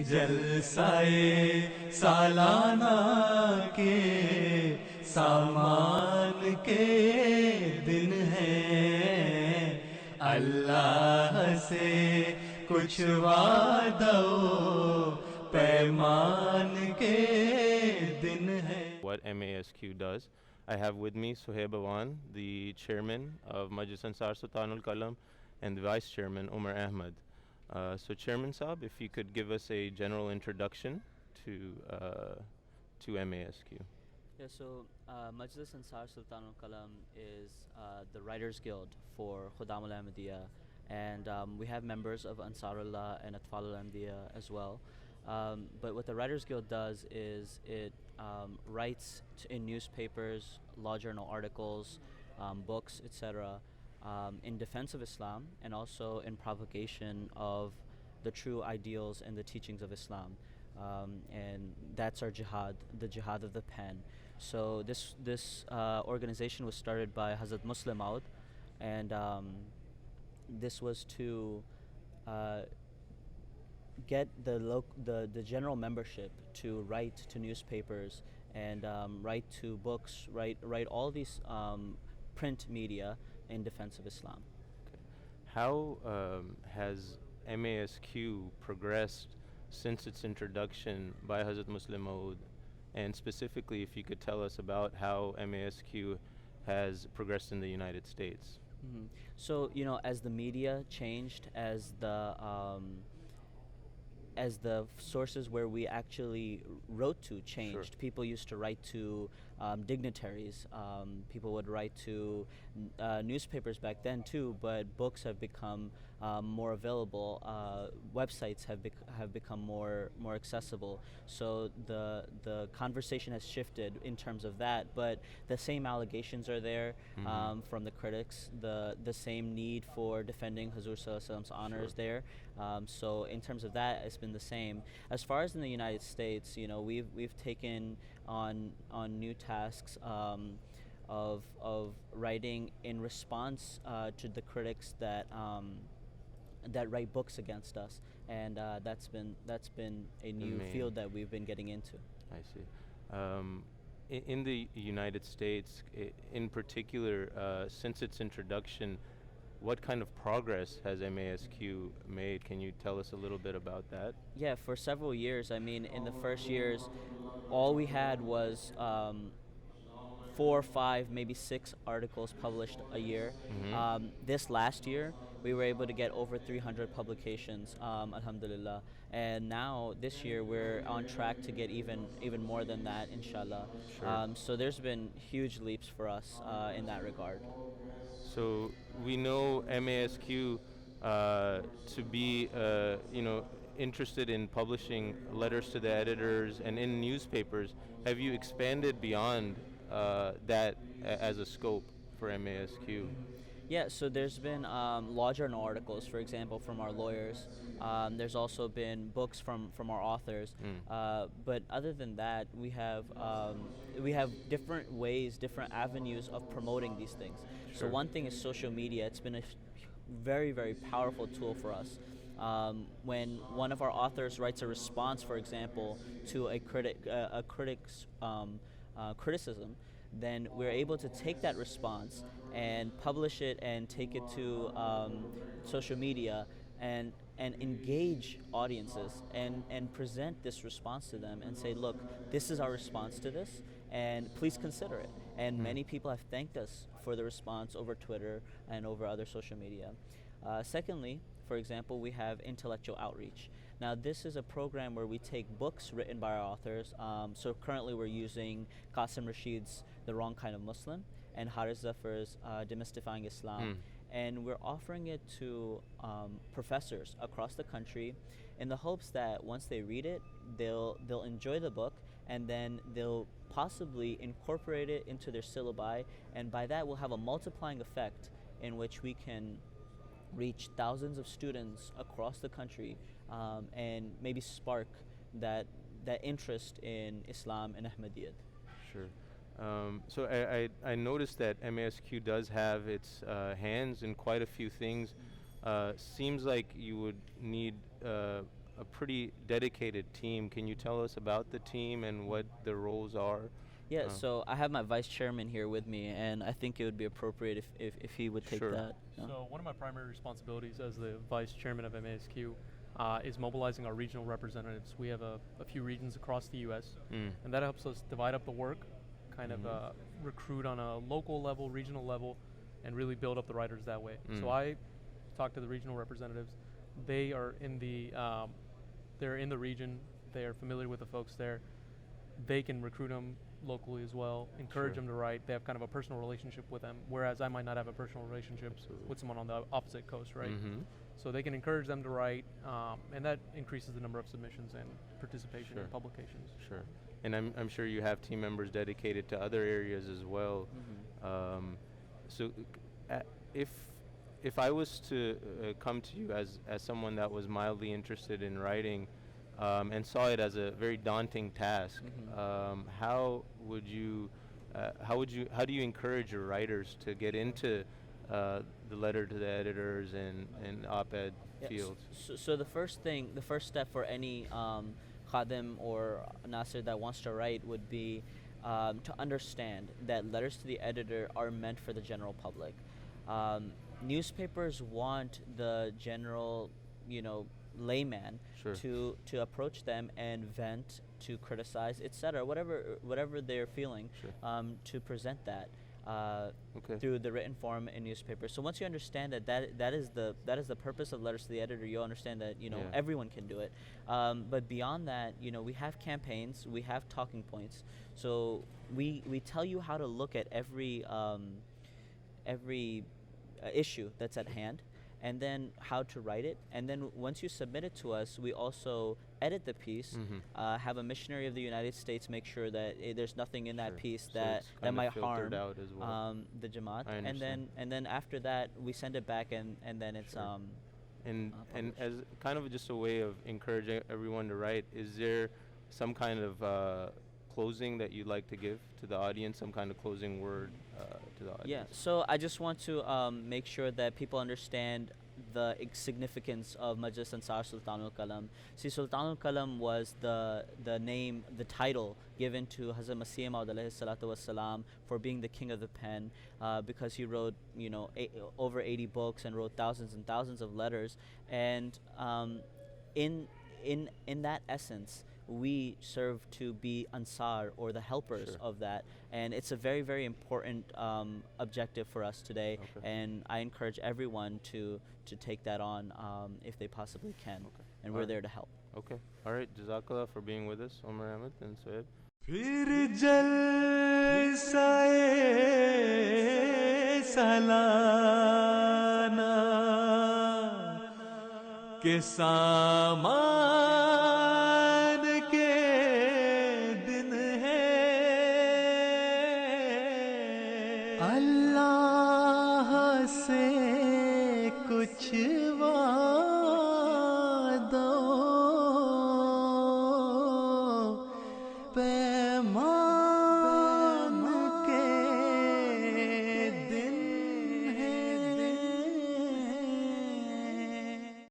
जलसाए सालाना के सामान के दिन हैं, अल्लाह से कुछ वादो पैमान के दिन हैं. What MASQ does. I have with me Suhaib Awan, the chairman of Majlis Ansar Sultanul Qalam, and the vice chairman Umar Ahmed. So Chairman Saab, if you could give us a general introduction to MASQ. Yeah, so Majlis Ansar Sultanul Qalam is the Writers Guild for Khudam al-Ahmadiyya, and we have members of Ansarullah and Atfal al-Ahmadiyya as well. But what the Writers Guild does is it writes in newspapers, law journal articles, books, etc., in defense of Islam and also in propagation of the true ideals and the teachings of Islam. And that's our jihad, the jihad of the pen. So this organization was started by Hazrat Muslim Maud, and this was to get the general membership to write to newspapers and write to books, write all these print media in defense of Islam. Okay. How has MASQ progressed since its introduction by Hazrat Muslim Maud, and specifically if you could tell us about how MASQ has progressed in the United States? Mm-hmm. So, as the media changed, as the sources where we actually wrote to changed. Sure. People used to write to dignitaries. People would write to newspapers back then too, but books have become more available. Websites have become more accessible. So the conversation has shifted in terms of that, but the same allegations are there from the critics. The same need for defending Hazur Sallallahu Alaihi Wasallam's honor is there. So in terms of that, it's been the same. As far as in the United States, we've taken on new tasks of writing in response to the critics that write books against us, and that's been a new field that we've been getting into. I see. In the United States, in particular, since its introduction, what kind of progress has MASQ made? Can you tell us a little bit about that? Yeah, for several years. I mean, in the first years, all we had was 4, 5, maybe 6 articles published a year. Mm-hmm. This last year, we were able to get over 300 publications, alhamdulillah. And now, this year, we're on track to get even more than that, inshallah. Sure. So there's been huge leaps for us in that regard. So we know MASQ to be, interested in publishing letters to the editors and in newspapers. Have you expanded beyond that as a scope for MASQ? Yeah, so there's been law journal articles, for example, from our lawyers. There's also been books from our authors. But other than that, we have different ways, different avenues of promoting these things. Sure. So one thing is social media. It's been a very, very powerful tool for us. When one of our authors writes a response, for example, to a critic's criticism, then we're able to take that response and publish it and take it to social media and engage audiences and present this response to them and say, look, this is our response to this, and please consider it. And many people have thanked us for the response over Twitter and over other social media. Secondly, for example, we have intellectual outreach. Now, this is a program where we take books written by our authors. So currently we're using Qasim Rashid's The Wrong Kind of Muslim and Haris Zafar's Demystifying Islam. And we're offering it to professors across the country in the hopes that once they read it, they'll enjoy the book, and then they'll possibly incorporate it into their syllabi, and by that we'll have a multiplying effect in which we can reach thousands of students across the country and maybe spark that interest in Islam and Ahmadiyyat. Sure. So I noticed that MASQ does have its hands in quite a few things. Seems like you would need a pretty dedicated team. Can you tell us about the team and what the roles are? Yeah, so I have my vice chairman here with me, and I think it would be appropriate if he would take Sure. that. So one of my primary responsibilities as the vice chairman of MASQ is mobilizing our regional representatives. We have a few regions across the U.S., and that helps us divide up the work, kind of recruit on a local level, regional level, and really build up the writers that way. So I talk to the regional representatives. They are they're in the region. They are familiar with the folks there. They can recruit them locally as well, encourage them to write. They have kind of a personal relationship with them, whereas I might not have a personal relationship with someone on the opposite coast, right? So they can encourage them to write, and that increases the number of submissions and participation in publications. Sure. And I'm sure you have team members dedicated to other areas as well. So if I was to come to you as someone that was mildly interested in writing, and saw it as a very daunting task, how do you encourage your writers to get into the letter to the editors and op-ed field? So the first step for any khadim or nasir that wants to write would be to understand that letters to the editor are meant for the general public. Newspapers want the general, layman to approach them and vent, to criticize, etc. Whatever they're feeling, to present that through the written form in newspapers. So once you understand that is the purpose of letters to the editor, you'll understand that everyone can do it. But beyond that, we have campaigns, we have talking points. So we tell you how to look at every issue that's at hand, and then how to write it. And then once you submit it to us, we also edit the piece, have a missionary of the United States make sure that there's nothing in that piece that might harm out as well. the Jamaat. And then after that, we send it back, and then it's and as kind of just a way of encouraging everyone to write, is there some kind of closing that you'd like to give to the audience, some kind of closing word to the audience? Yeah, so I just want to make sure that people understand the significance of Majlis Ansar Sultan al-Qalam. See, Sultan al-Qalam was the name, the title given to Hazrat Masih Maud alayhi salatu wassalam for being the king of the pen, because he wrote, over 80 books and wrote thousands and thousands of letters. And in that essence, we serve to be Ansar, or the helpers of that, and it's a very, very important objective for us today. And I encourage everyone to take that on if they possibly can, and we're there to help. Okay, all right, Jazakallah for being with us, Omar Ahmed and Soeb. फिर जलसाए सालाना के सामान के दिन है, अल्लाह से कुछ